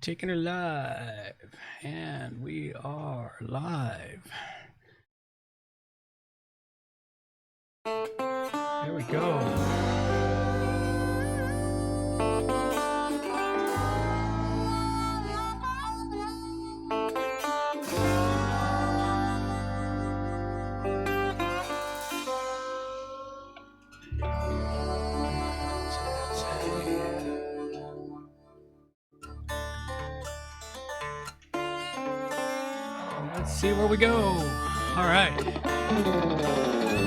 Taking it live, and we are live. There we go. Let's see where we go. All right.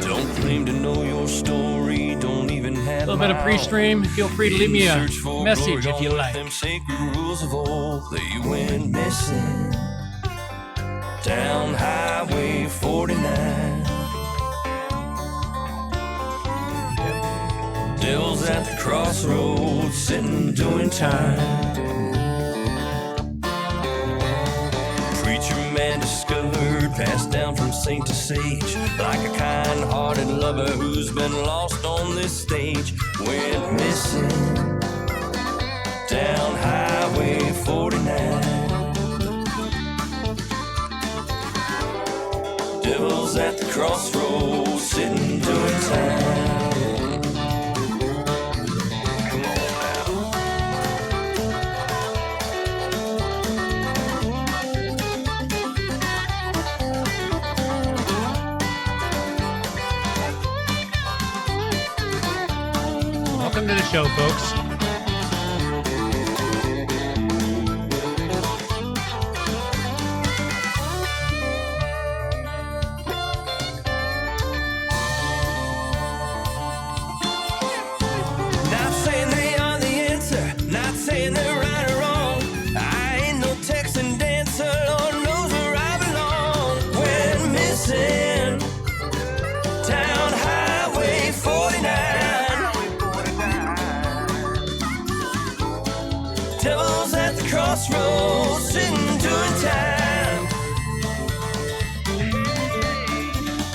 Don't claim to know your story, don't even have a little bit of pre-stream. Feel free to leave me a message if you like. Them sacred rules of old that you went missing down Highway 49. Devil's at the crossroads, sitting doing time. Preacher man discovered, passed down from saint to sage, like a kind-hearted lover who's been lost on this stage. Went missing down Highway 49. Devil's at the crossroads, sitting doing time. Welcome to the show, folks. Not saying they are the answer, not saying they're right or wrong. I ain't no Texan dancer, Lord knows where I belong. Went missing down Highway 49. Devil's at the crossroads, sitting doing time.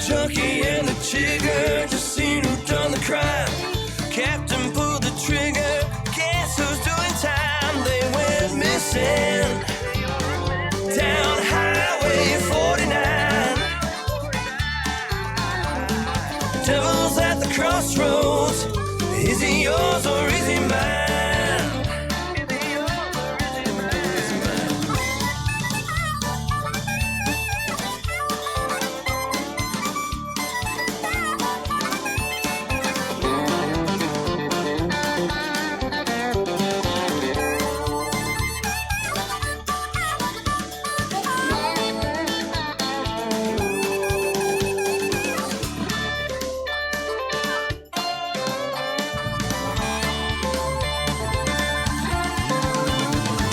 Junkie and the jigger, just seen who done the crime. Captain pulled the trigger, guess who's doing time? They went missing down Highway 49. Devil's at the crossroads, is he yours or is he mine?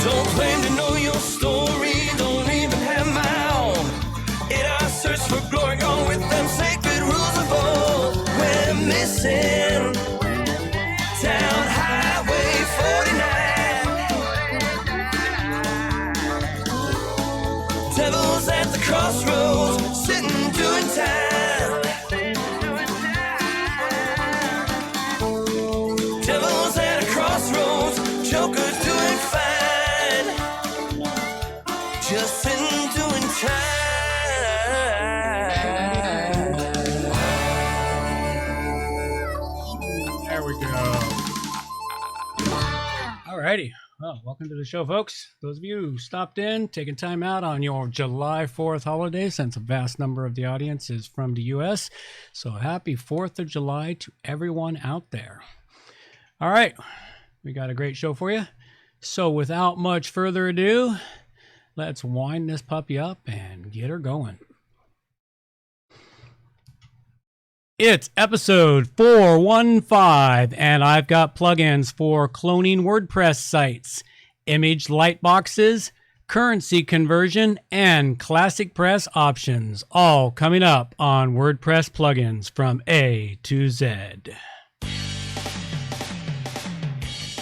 Don't claim to know your story, don't even have my own. In our search for glory, gone with them sacred rules of old. We're missing down Highway 49. Devil's at the crossroads, sitting doing time. Devil's at a crossroads, joker's doing fine. Just sitting doing time. There we go. Alrighty. Well, welcome to the show, folks. Those of you who stopped in, taking time out on your July 4th holiday, since a vast number of the audience is from the U.S. So happy 4th of July to everyone out there. All right. We got a great show for you. So without much further ado, let's wind this puppy up and get her going. It's episode 415, and I've got plugins for cloning WordPress sites, image lightboxes, currency conversion, and ClassicPress options, all coming up on WordPress plugins from A to Z.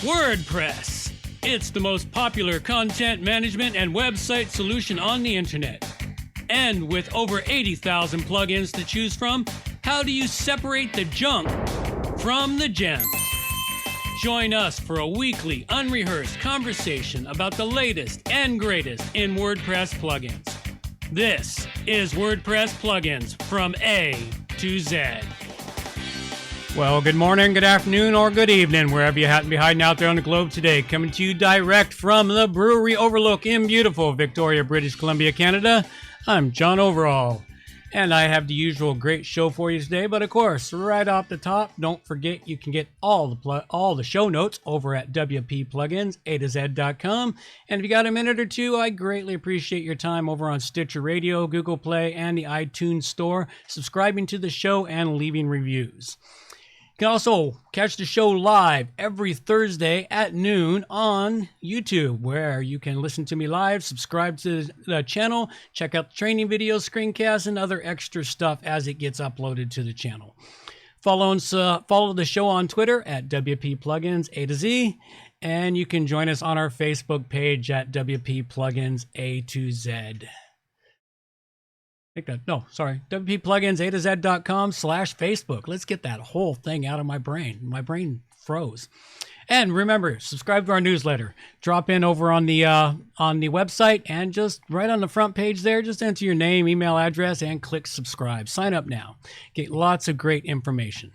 WordPress. It's the most popular content management and website solution on the internet. And with over 80,000 plugins to choose from, how do you separate the junk from the gems? Join us for a weekly, unrehearsed conversation about the latest and greatest in WordPress plugins. This is WordPress plugins from A to Z. Well, good morning, good afternoon, or good evening, wherever you happen to be hiding out there on the globe today. Coming to you direct from the Brewery Overlook in beautiful Victoria, British Columbia, Canada. I'm John Overall. And I have the usual great show for you today, but of course, right off the top, don't forget you can get all the show notes over at wppluginsa2z.com. And if you got a minute or two, I greatly appreciate your time over on Stitcher Radio, Google Play, and the iTunes Store, subscribing to the show and leaving reviews. You can also catch the show live every Thursday at noon on YouTube, where you can listen to me live, subscribe to the channel, check out the training videos, screencasts, and other extra stuff as it gets uploaded to the channel. Follow the show on Twitter at wppluginsa2z, and you can join us on our Facebook page at wppluginsa2z. wppluginsa2z.com/Facebook. Let's get that whole thing out of my brain. My brain froze. And remember, subscribe to our newsletter. Drop in over on the website, and just right on the front page there, just enter your name, email address, and click subscribe. Sign up now. Get lots of great information.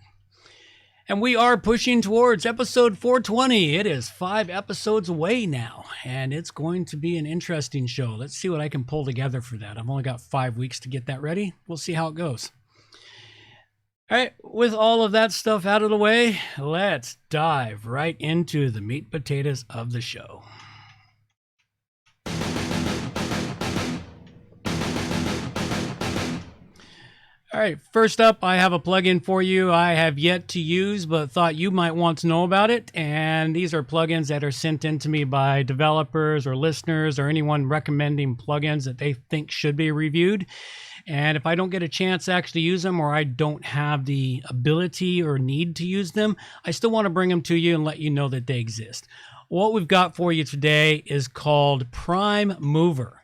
And we are pushing towards episode 420. It is 5 episodes away now, and it's going to be an interesting show. Let's see what I can pull together for that. I've only got 5 weeks to get that ready. We'll see how it goes. All right, with all of that stuff out of the way, let's dive right into the meat and potatoes of the show. All right, first up, I have a plugin for you I have yet to use, but thought you might want to know about it. And these are plugins that are sent in to me by developers or listeners or anyone recommending plugins that they think should be reviewed. And if I don't get a chance to actually use them, or I don't have the ability or need to use them, I still want to bring them to you and let you know that they exist. What we've got for you today is called Prime Mover.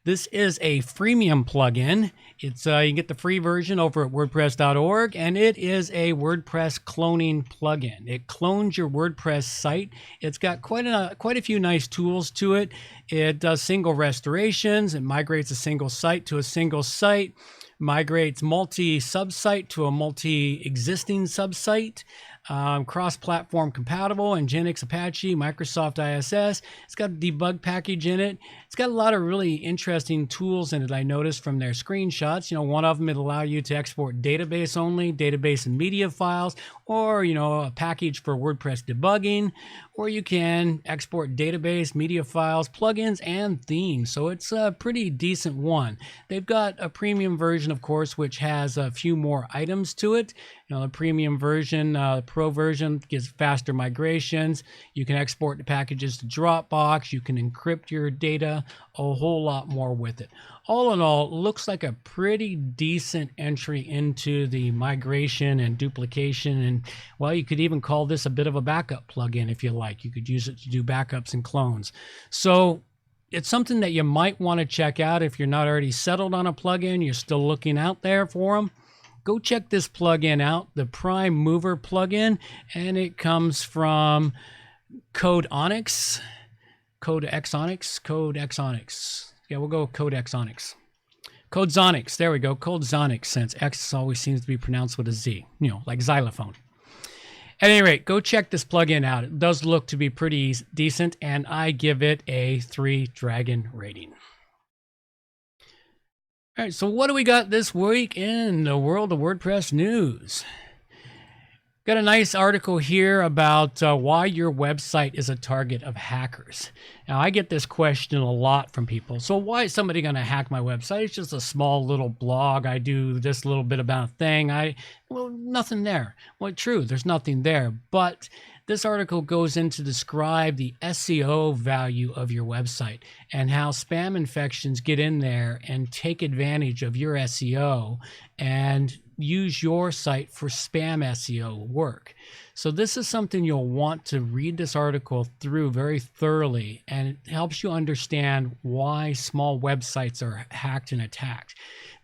This is a freemium plugin. It's you can get the free version over at WordPress.org, and it is a WordPress cloning plugin. It clones your WordPress site. It's got quite a few nice tools to it. It does single restorations. It migrates a single site to a single site, migrates multi-sub-site to a multi-existing sub-site. Cross-platform compatible, Nginx, Apache, Microsoft ISS. It's got a debug package in it. It's got a lot of really interesting tools in it, I noticed from their screenshots. You know, one of them, it'll allow you to export database only, database and media files, or, you know, a package for WordPress debugging, or you can export database, media files, plugins, and themes. So it's a pretty decent one. They've got a premium version, of course, which has a few more items to it. You know, the premium version, the pro version gives faster migrations. You can export the packages to Dropbox. You can encrypt your data, a whole lot more with it. All in all, it looks like a pretty decent entry into the migration and duplication. And, well, you could even call this a bit of a backup plugin if you like. You could use it to do backups and clones. So it's something that you might want to check out if you're not already settled on a plugin. You're still looking out there for them. Go check this plugin out, the Prime Mover plugin, and it comes from Code Onyx. Yeah, we'll go with Code Xonyx. Code Xonyx, there we go, Code Xonyx, since X always seems to be pronounced with a Z, you know, like xylophone. At any rate, go check this plugin out. It does look to be pretty decent, and I give it a 3 dragon rating. All right, so what do we got this week in the world of WordPress news? Got a nice article here about why your website is a target of hackers. Now, I get this question a lot from people. So why is somebody going to hack my website? It's just a small little blog. I do this little bit about a thing. Well, nothing there. Well, true, there's nothing there. But this article goes in to describe the SEO value of your website and how spam infections get in there and take advantage of your SEO and use your site for spam SEO work. So this is something you'll want to read this article through very thoroughly, and it helps you understand why small websites are hacked and attacked.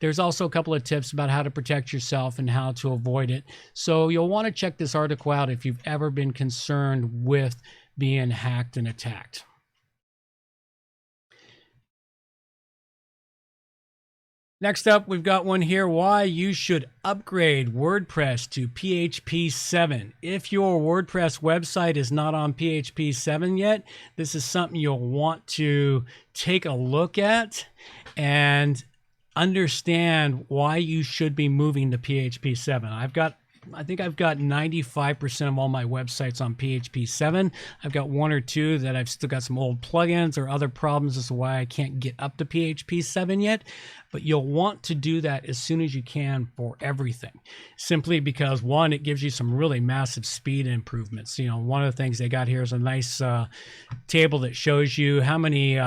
There's also a couple of tips about how to protect yourself and how to avoid it. So you'll want to check this article out if you've ever been concerned with being hacked and attacked. Next up, we've got one here, why you should upgrade WordPress to PHP 7. If your WordPress website is not on PHP 7 yet, this is something you'll want to take a look at and understand why you should be moving to PHP 7. I think I've got 95% of all my websites on PHP 7. I've got one or two that I've still got some old plugins or other problems as to why I can't get up to PHP 7 yet. But you'll want to do that as soon as you can for everything. Simply because, one, it gives you some really massive speed improvements. You know, one of the things they got here is a nice table that shows you how many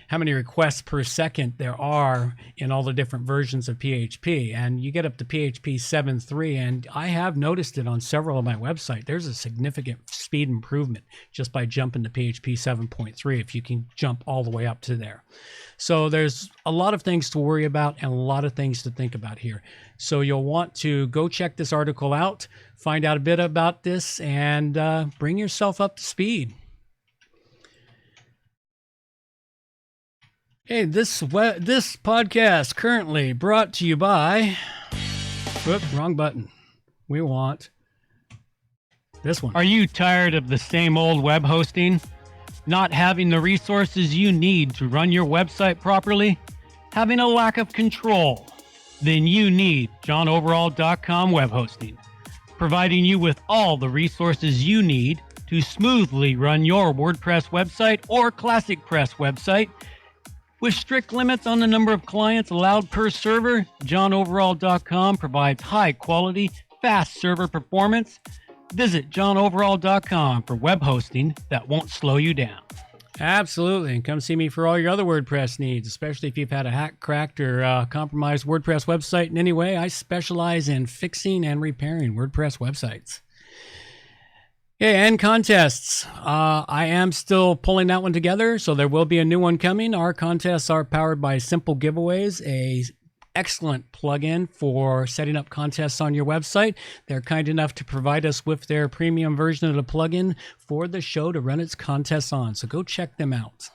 requests per second there are in all the different versions of PHP. And you get up to PHP 7.3, and I have noticed it on several of my websites. There's a significant speed improvement just by jumping to PHP 7.3 if you can jump all the way up to there. So there's a lot of things to worry about and a lot of things to think about here. So you'll want to go check this article out, find out a bit about this, and bring yourself up to speed. Hey, this podcast currently brought to you by, whoop, wrong button. We want this one. Are you tired of the same old web hosting? Not having the resources you need to run your website properly? Having a lack of control? Then you need johnoverall.com web hosting, providing you with all the resources you need to smoothly run your WordPress website or ClassicPress website. With strict limits on the number of clients allowed per server, johnoverall.com provides high quality, fast server performance. Visit johnoverall.com for web hosting that won't slow you down. Absolutely. And come see me for all your other WordPress needs, especially if you've had a hack, cracked, or compromised WordPress website in any way. I specialize in fixing and repairing WordPress websites. Okay, and contests. I am still pulling that one together, so there will be a new one coming. Our contests are powered by Simple Giveaways, a excellent plugin for setting up contests on your website. They're kind enough to provide us with their premium version of the plugin for the show to run its contests on. So go check them out.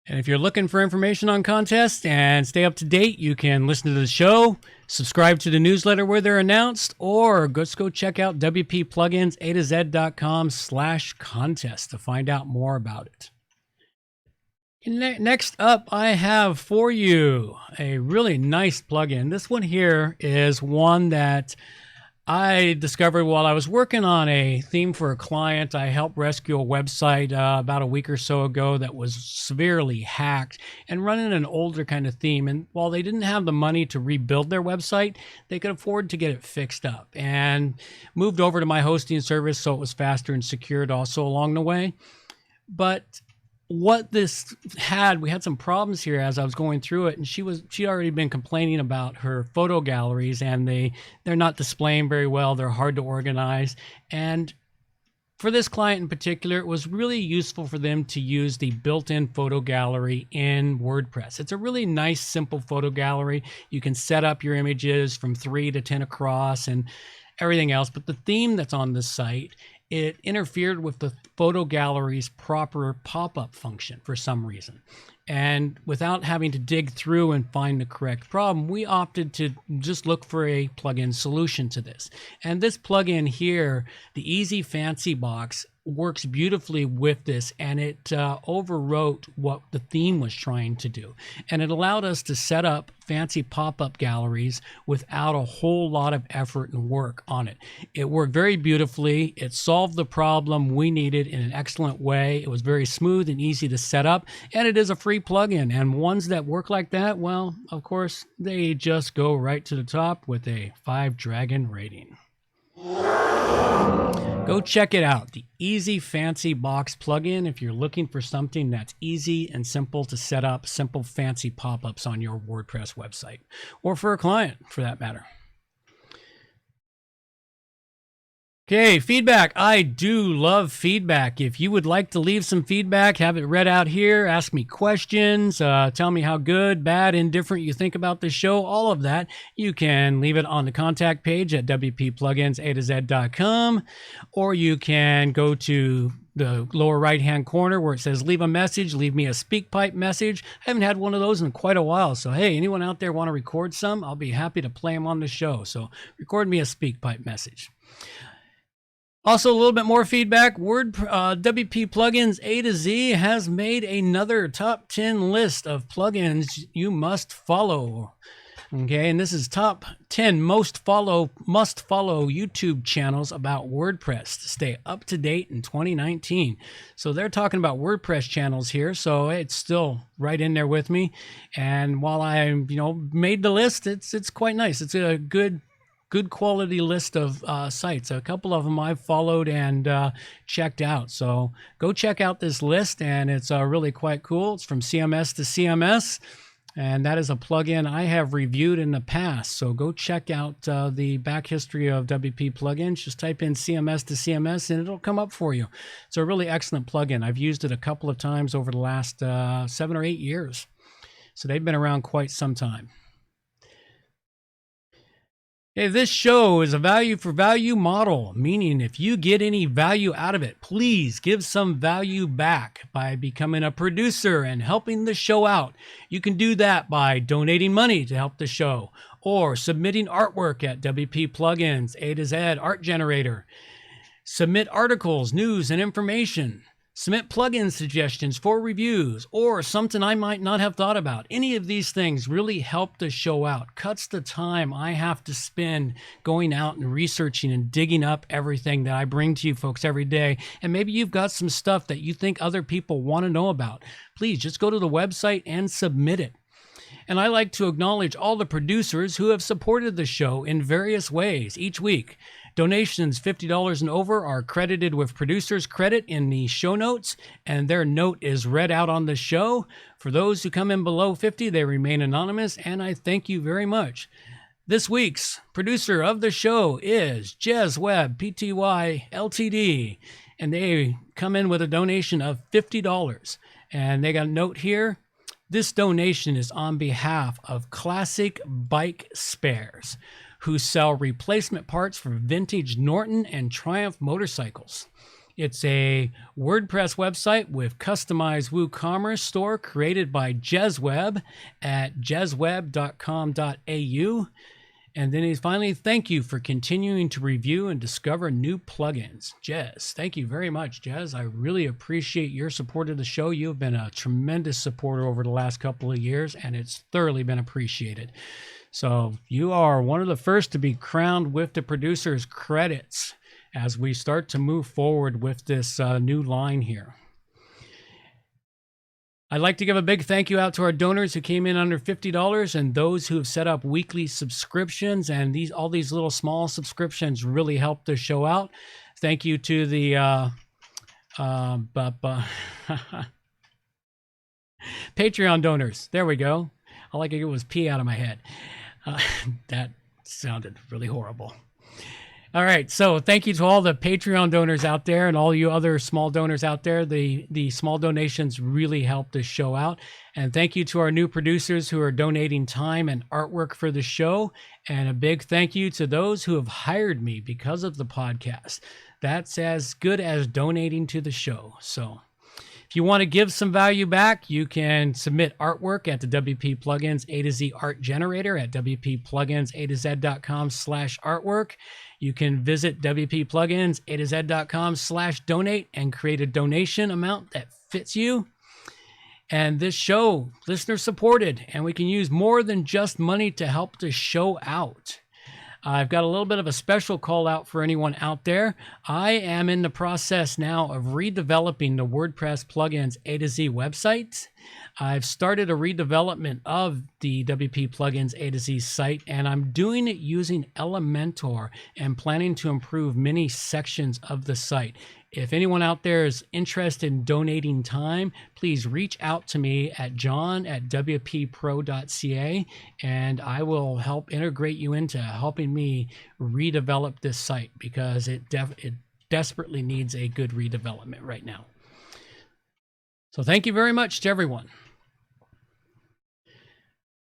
And if you're looking for information on contests and stay up to date, you can listen to the show, subscribe to the newsletter where they're announced, or just go check out wppluginsa2z.com/contest to find out more about it. Next up, I have for you a really nice plugin. This one here is one that I discovered while I was working on a theme for a client. I helped rescue a website about a week or so ago that was severely hacked and running an older kind of theme. And while they didn't have the money to rebuild their website, they could afford to get it fixed up and moved over to my hosting service so it was faster and secured also along the way. But what this had, we had some problems here as I was going through it, and she'd already been complaining about her photo galleries, and they're not displaying very well. They're hard to organize. And for this client in particular, it was really useful for them to use the built-in photo gallery in WordPress. It's a really nice, simple photo gallery. You can set up your images from 3 to 10 across and everything else. But the theme that's on this site, it interfered with the photo gallery's proper pop-up function for some reason. And without having to dig through and find the correct problem, we opted to just look for a plugin solution to this. And this plugin here, the Easy FancyBox, works beautifully with this, and it overwrote what the theme was trying to do. And it allowed us to set up fancy pop-up galleries without a whole lot of effort and work on it. It worked very beautifully. It solved the problem we needed in an excellent way. It was very smooth and easy to set up, and it is a free plugin. And ones that work like that, well, of course, they just go right to the top with a 5-dragon rating. Go check it out, the Easy FancyBox plugin, if you're looking for something that's easy and simple to set up, simple fancy pop-ups on your WordPress website, or for a client for that matter. Okay, feedback. I do love feedback. If you would like to leave some feedback, have it read out here, ask me questions, tell me how good, bad, indifferent you think about the show, all of that, you can leave it on the contact page at wppluginsa2z.com, or you can go to the lower right-hand corner where it says leave a message, leave me a SpeakPipe message. I haven't had one of those in quite a while. So, hey, anyone out there want to record some? I'll be happy to play them on the show. So record me a SpeakPipe message. Also, a little bit more feedback. WP Plugins A to Z has made another top 10 list of plugins you must follow. Okay, and this is top 10 must follow YouTube channels about WordPress to stay up to date in 2019. So they're talking about WordPress channels here, so it's still right in there with me. And while I, made the list, it's quite nice. It's a good quality list of sites. A couple of them I've followed and checked out. So go check out this list, and it's really quite cool. It's from CMS to CMS, and that is a plugin I have reviewed in the past. So go check out the back history of WP plugins. Just type in CMS to CMS, and it'll come up for you. It's a really excellent plugin. I've used it a couple of times over the last 7 or 8 years. So they've been around quite some time. Hey, this show is a value for value model, meaning if you get any value out of it, please give some value back by becoming a producer and helping the show out. You can do that by donating money to help the show, or submitting artwork at WP Plugins A to Z Art Generator. Submit articles, news, and information. Submit plugin suggestions for reviews, or something I might not have thought about. Any of these things really help the show out, cuts the time I have to spend going out and researching and digging up everything that I bring to you folks every day. And maybe you've got some stuff that you think other people want to know about. Please just go to the website and submit it. And I like to acknowledge all the producers who have supported the show in various ways each week. Donations $50 and over are credited with producer's credit in the show notes, and their note is read out on the show. For those who come in below 50, they remain anonymous, and I thank you very much. This week's producer of the show is JezWeb Pty Ltd, and they come in with a donation of $50. And they got a note here. This donation is on behalf of Classic Bike Spares, who sell replacement parts for vintage Norton and Triumph motorcycles. It's a WordPress website with customized WooCommerce store created by JezWeb at jezweb.com.au. And then he's finally, thank you for continuing to review and discover new plugins. Jez, thank you very much, Jez. I really appreciate your support of the show. You've been a tremendous supporter over the last couple of years, and it's thoroughly been appreciated. So you are one of the first to be crowned with the producer's credits as we start to move forward with this new line here. I'd like to give a big thank you out to our donors who came in under $50 and those who have set up weekly subscriptions, and all these little small subscriptions really help the show out. Thank you to the Patreon donors. There we go. All I could get was pee out of my head. That sounded really horrible. All right, so thank you to all the Patreon donors out there and all you other small donors out there. The small donations really help this show out. And thank you to our new producers who are donating time and artwork for the show. And a big thank you to those who have hired me because of the podcast. That's as good as donating to the show. So if you want to give some value back, you can submit artwork at the WP Plugins A to Z Art Generator at wppluginsa2z.com/artwork. You can visit wppluginsa2z.com/donate and create a donation amount that fits you. And this show, listener supported, and we can use more than just money to help the show out. I've got a little bit of a special call out for anyone out there. I am in the process now of redeveloping the WordPress plugins A to Z website. I've started a redevelopment of the WP plugins A to Z site, and I'm doing it using Elementor and planning to improve many sections of the site. If anyone out there is interested in donating time, please reach out to me at john@wppro.ca, and I will help integrate you into helping me redevelop this site, because it desperately needs a good redevelopment right now. So thank you very much to everyone.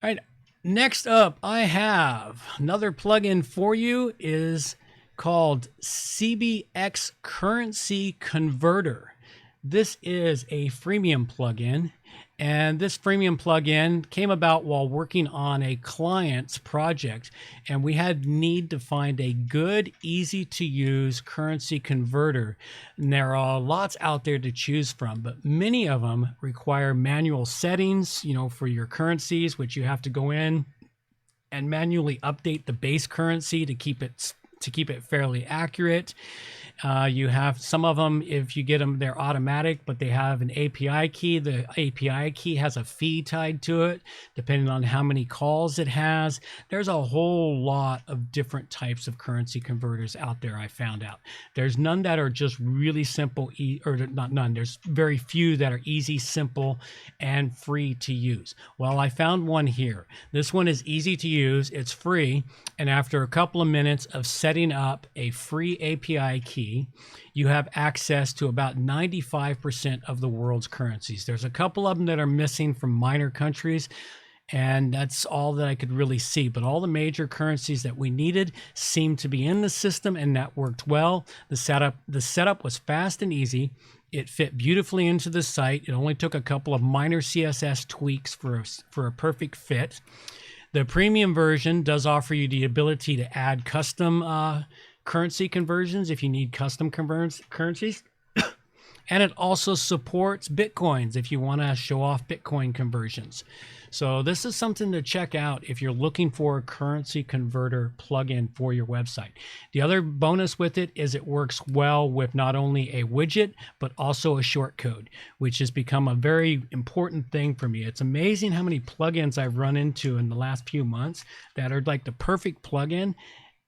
All right, next up, I have another plugin for you. Is called CBX Currency Converter. This is a freemium plugin, and this freemium plugin came about while working on a client's project, and we had need to find a good, easy to use currency converter. And there are lots out there to choose from, but many of them require manual settings, for your currencies, which you have to go in and manually update the base currency to keep it fairly accurate. You have some of them, if you get them, they're automatic, but they have an API key. The API key has a fee tied to it, depending on how many calls it has. There's a whole lot of different types of currency converters out there, I found out. There's none that are just really simple, or not none, there's very few that are easy, simple, and free to use. Well, I found one here. This one is easy to use, it's free, and after a couple of minutes of setting up a free API key, you have access to about 95% of the world's currencies. There's a couple of them that are missing from minor countries, and that's all that I could really see. But all the major currencies that we needed seemed to be in the system, and that worked well. The setup was fast and easy. It fit beautifully into the site. It only took a couple of minor CSS tweaks for a perfect fit. The premium version does offer you the ability to add custom currency conversions if you need custom currencies. And it also supports Bitcoins if you want to show off Bitcoin conversions. So this is something to check out if you're looking for a currency converter plugin for your website. The other bonus with it is it works well with not only a widget, but also a shortcode, which has become a very important thing for me. It's amazing how many plugins I've run into in the last few months that are like the perfect plugin,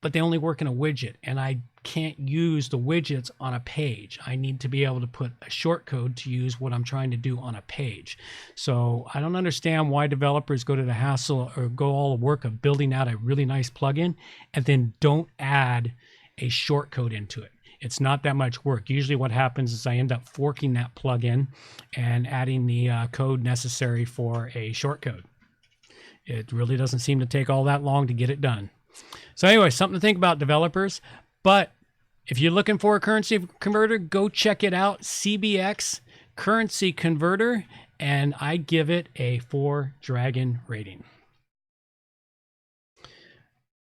but they only work in a widget, and I can't use the widgets on a page. I need to be able to put a shortcode to use what I'm trying to do on a page. So I don't understand why developers go to the hassle or go all the work of building out a really nice plugin and then don't add a shortcode into it. It's not that much work. Usually what happens is I end up forking that plugin and adding the code necessary for a shortcode. It really doesn't seem to take all that long to get it done. So anyway, something to think about, developers. But if you're looking for a currency converter, go check it out, CBX Currency Converter, and I give it a 4 dragon rating.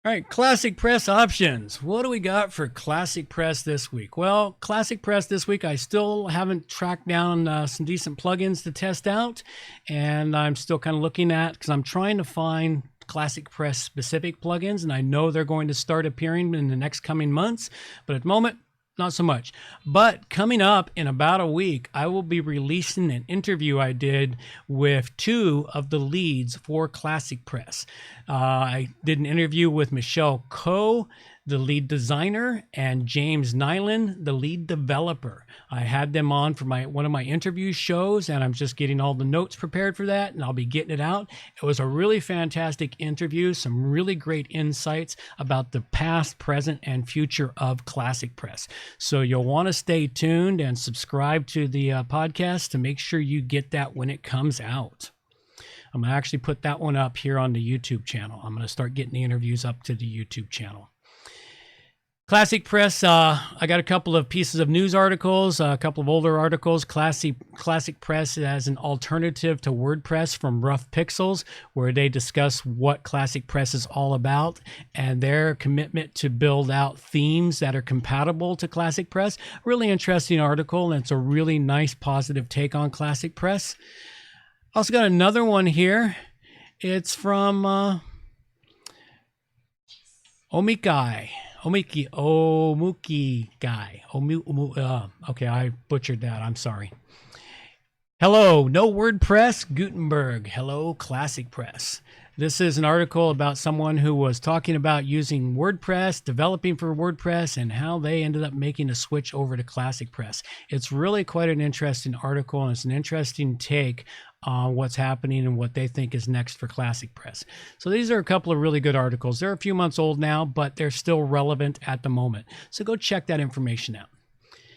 All right, ClassicPress options. What do we got for ClassicPress this week? Well, ClassicPress this week, I still haven't tracked down some decent plugins to test out, and I'm still kind of looking at, because I'm trying to find ClassicPress specific plugins, and I know they're going to start appearing in the next coming months, but at the moment, not so much. But coming up in about a week, I will be releasing an interview I did with 2 of the leads for ClassicPress. I did an interview with Michelle Coe, the lead designer, and James Nyland, the lead developer. I had them on for one of my interview shows, and I'm just getting all the notes prepared for that, and I'll be getting it out. It was a really fantastic interview, some really great insights about the past, present, and future of ClassicPress. So you'll want to stay tuned and subscribe to the podcast to make sure you get that when it comes out. I'm going to actually put that one up here on the YouTube channel. I'm going to start getting the interviews up to the YouTube channel. ClassicPress, I got a couple of pieces of news articles, a couple of older articles. ClassicPress as an alternative to WordPress from Rough Pixels, where they discuss what ClassicPress is all about and their commitment to build out themes that are compatible to ClassicPress. Really interesting article, and it's a really nice positive take on ClassicPress. Also got another one here. It's from Omuki guy. Okay, I butchered that. I'm sorry. Hello, no WordPress, Gutenberg. Hello, ClassicPress. This is an article about someone who was talking about using WordPress, developing for WordPress, and how they ended up making a switch over to ClassicPress. It's really quite an interesting article, and it's an interesting take on what's happening and what they think is next for ClassicPress. So these are a couple of really good articles. They're a few months old now, but they're still relevant at the moment. So go check that information out.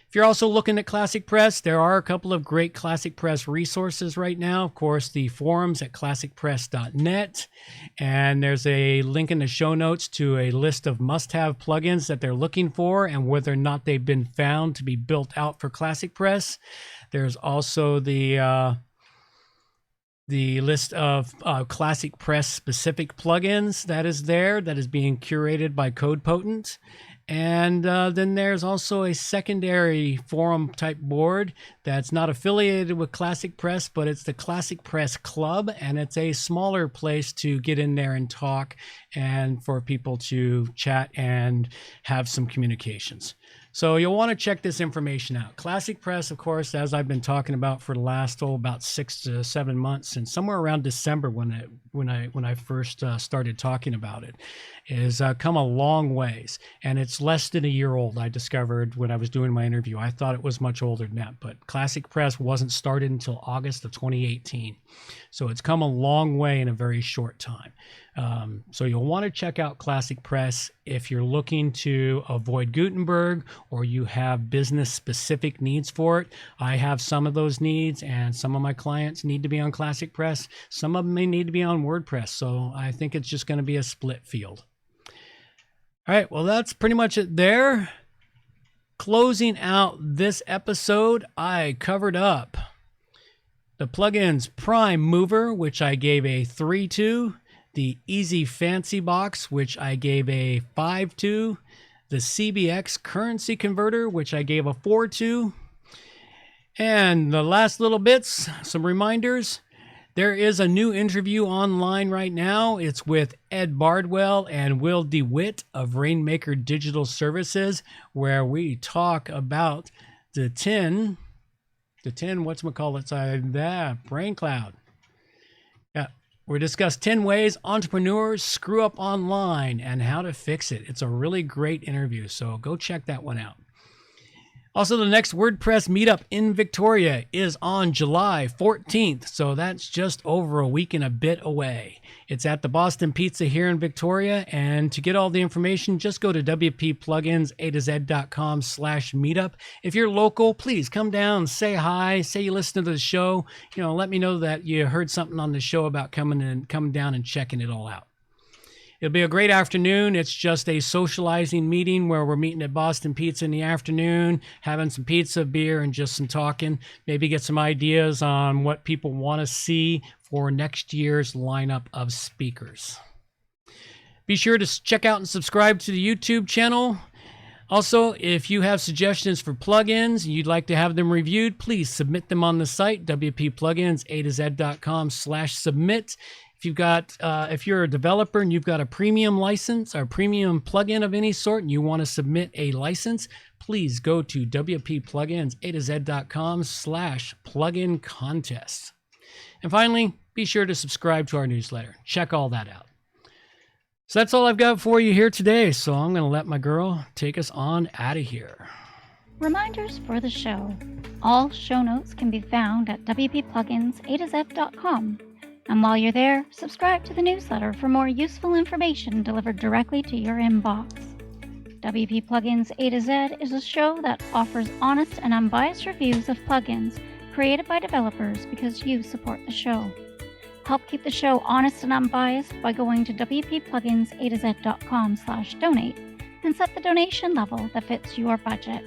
If you're also looking at ClassicPress, there are a couple of great ClassicPress resources right now. Of course, the forums at classicpress.net, and there's a link in the show notes to a list of must-have plugins that they're looking for and whether or not they've been found to be built out for ClassicPress. There's also the list of ClassicPress specific plugins that is there, that is being curated by CodePotent. And then there's also a secondary forum type board that's not affiliated with ClassicPress, but it's the ClassicPress Club, and it's a smaller place to get in there and talk and for people to chat and have some communications. So you'll want to check this information out. ClassicPress, of course, as I've been talking about for the last about 6 to 7 months, and somewhere around December when I first started talking about it, is come a long ways, and it's less than a year old. I discovered when I was doing my interview. I thought it was much older than that, but ClassicPress wasn't started until August of 2018, so it's come a long way in a very short time. So you'll want to check out ClassicPress if you're looking to avoid Gutenberg or you have business specific needs for it. I have some of those needs, and some of my clients need to be on ClassicPress. Some of them may need to be on WordPress. So I think it's just going to be a split field. All right, well, that's pretty much it there. Closing out this episode, I covered up the plugins Prime Mover, which I gave a 3 to. The Easy FancyBox, which I gave a 5 to. The CBX Currency Converter, which I gave a 4 to. And the last little bits, some reminders. There is a new interview online right now. It's with Ed Bardwell and Will DeWitt of Rainmaker Digital Services, where we talk about the 10, whatchamacallit, that brain cloud. Yeah. We discuss 10 ways entrepreneurs screw up online and how to fix it. It's a really great interview, so go check that one out. Also, the next WordPress meetup in Victoria is on July 14th, so that's just over a week and a bit away. It's at the Boston Pizza here in Victoria, and to get all the information, just go to wppluginsa2z.com/meetup. If you're local, please come down, say hi, say you listen to the show. Let me know that you heard something on the show about coming down and checking it all out. It'll be a great afternoon. It's just a socializing meeting where we're meeting at Boston Pizza in the afternoon, having some pizza, beer, and just some talking. Maybe get some ideas on what people want to see for next year's lineup of speakers. Be sure to check out and subscribe to the YouTube channel. Also, if you have suggestions for plugins and you'd like to have them reviewed, please submit them on the site, wppluginsa2z.com/submit. If you're a developer and you've got a premium license or premium plugin of any sort and you want to submit a license, please go to wppluginsa2z.com/plugin contest. And finally, be sure to subscribe to our newsletter. Check all that out. So that's all I've got for you here today. So I'm going to let my girl take us on out of here. Reminders for the show. All show notes can be found at wppluginsa2z.com. And while you're there, subscribe to the newsletter for more useful information delivered directly to your inbox. WP Plugins A to Z is a show that offers honest and unbiased reviews of plugins created by developers because you support the show. Help keep the show honest and unbiased by going to wppluginsa2z.com/donate and set the donation level that fits your budget.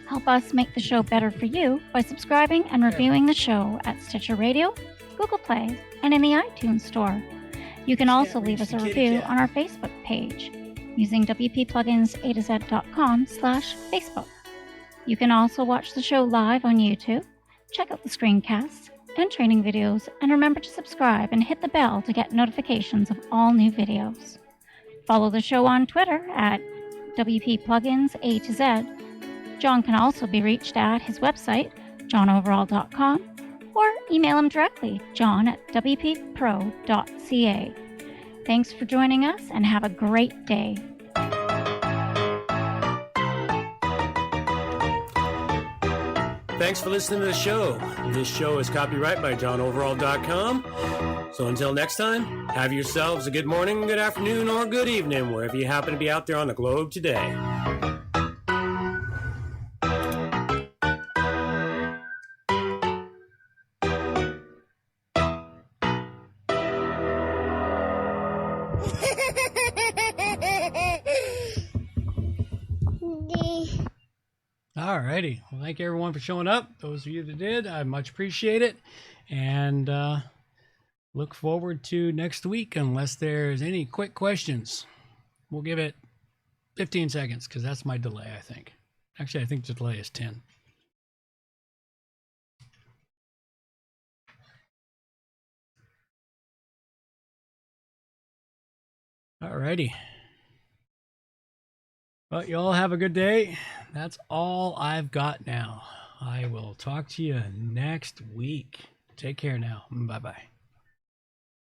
Help us make the show better for you by subscribing and reviewing the show at Stitcher Radio, Google Play, and in the iTunes Store. You can also leave us a review on our Facebook page using wppluginsa2z.com/Facebook. You can also watch the show live on YouTube, check out the screencasts and training videos, and remember to subscribe and hit the bell to get notifications of all new videos. Follow the show on Twitter at wppluginsa2z. John can also be reached at his website, johnoverall.com, or email him directly, john@wppro.ca. Thanks for joining us and have a great day. Thanks for listening to the show. This show is copyright by johnoverall.com. So until next time, have yourselves a good morning, good afternoon, or good evening, wherever you happen to be out there on the globe today. Alrighty. Well, thank you everyone for showing up. Those of you that did, I much appreciate it. And look forward to next week unless there's any quick questions. We'll give it 15 seconds because that's my delay, I think. Actually, I think the delay is 10. Alrighty. Well, you all have a good day. That's all I've got now. I will talk to you next week. Take care now. Bye-bye.